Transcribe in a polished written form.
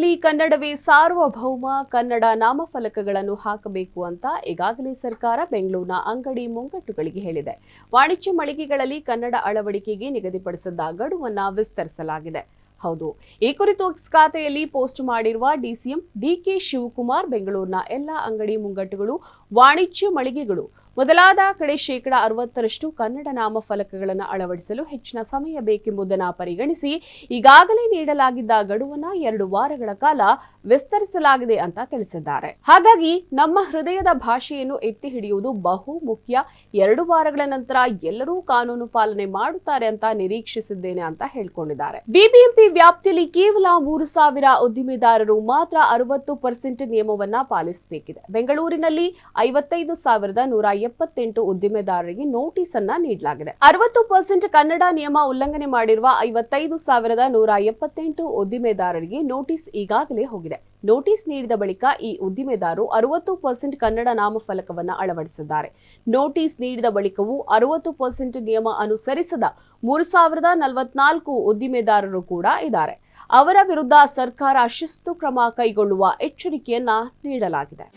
ಅಂಗಡಿಗಳಲ್ಲಿ ಕನ್ನಡವೇ ಸಾರ್ವಭೌಮ, ಕನ್ನಡ ನಾಮಫಲಕಗಳನ್ನು ಹಾಕಬೇಕು ಅಂತ ಈಗಾಗಲೇ ಸರ್ಕಾರ ಬೆಂಗಳೂರಿನ ಅಂಗಡಿ ಮುಂಗಟ್ಟುಗಳಿಗೆ ಹೇಳಿದೆ. ವಾಣಿಜ್ಯ ಮಳಿಗೆಗಳಲ್ಲಿ ಕನ್ನಡ ಅಳವಡಿಕೆಗೆ ನಿಗದಿಪಡಿಸಿದ್ದ ಗಡುವನ್ನು ವಿಸ್ತರಿಸಲಾಗಿದೆ. ಹೌದು, ಈ ಕುರಿತು ಎಕ್ಸ್ ಖಾತೆಯಲ್ಲಿ ಪೋಸ್ಟ್ ಮಾಡಿರುವ ಡಿಸಿಎಂ ಡಿಕೆ ಶಿವಕುಮಾರ್, ಬೆಂಗಳೂರಿನ ಎಲ್ಲ ಅಂಗಡಿ ಮುಂಗಟ್ಟುಗಳು, ವಾಣಿಜ್ಯ ಮಳಿಗೆಗಳು ಮೊದಲಾದ ಕಡೆ 60% ಕನ್ನಡ ನಾಮಫಲಕಗಳನ್ನು ಅಳವಡಿಸಲು ಹೆಚ್ಚಿನ ಸಮಯ ಬೇಕೆಂಬುದನ್ನು ಪರಿಗಣಿಸಿ ಈಗಾಗಲೇ ನೀಡಲಾಗಿದ್ದ ಗಡುವನ್ನು 2 ವಾರಗಳ ಕಾಲ ವಿಸ್ತರಿಸಲಾಗಿದೆ ಅಂತ ತಿಳಿಸಿದ್ದಾರೆ. ಹಾಗಾಗಿ ನಮ್ಮ ಹೃದಯದ ಭಾಷೆಯನ್ನು ಎತ್ತಿ ಹಿಡಿಯುವುದು ಬಹು ಮುಖ್ಯ. 2 ವಾರಗಳ ನಂತರ ಎಲ್ಲರೂ ಕಾನೂನು ಪಾಲನೆ ಮಾಡುತ್ತಾರೆ ಅಂತ ನಿರೀಕ್ಷಿಸಿದ್ದೇನೆ ಅಂತ ಹೇಳಿಕೊಂಡಿದ್ದಾರೆ. ಬಿಬಿಎಂಪಿ ವ್ಯಾಪ್ತಿಯಲ್ಲಿ ಕೇವಲ 3,000 ಉದ್ದಿಮೆದಾರರು ಮಾತ್ರ 60% ನಿಯಮವನ್ನ ಪಾಲಿಸಬೇಕಿದೆ. ಬೆಂಗಳೂರಿನಲ್ಲಿ 55,178 ಉದ್ದಿಮೆದಾರರಿಗೆ ನೋಟಿಸ್ ಅನ್ನ ನೀಡಲಾಗಿದೆ. 60% ಕನ್ನಡ ನಿಯಮ ಉಲ್ಲಂಘನೆ ಮಾಡಿರುವ 55,178 ಉದ್ದಿಮೆದಾರರಿಗೆ ನೋಟಿಸ್ ಈಗಾಗಲೇ ಹೋಗಿದೆ. ನೋಟಿಸ್ ನೀಡಿದ ಬಳಿಕ ಈ ಉದ್ದಿಮೆದಾರರು 60% ಕನ್ನಡ ನಾಮಫಲಕವನ್ನು ಅಳವಡಿಸಿದ್ದಾರೆ. ನೋಟಿಸ್ ನೀಡಿದ ಬಳಿಕವೂ 60% ನಿಯಮ ಅನುಸರಿಸದ 3,044 ಉದ್ದಿಮೆದಾರರು ಕೂಡ ಇದ್ದಾರೆ. ಅವರ ವಿರುದ್ಧ ಸರ್ಕಾರ ಶಿಸ್ತು ಕ್ರಮ ಕೈಗೊಳ್ಳುವ ಎಚ್ಚರಿಕೆಯನ್ನ ನೀಡಲಾಗಿದೆ.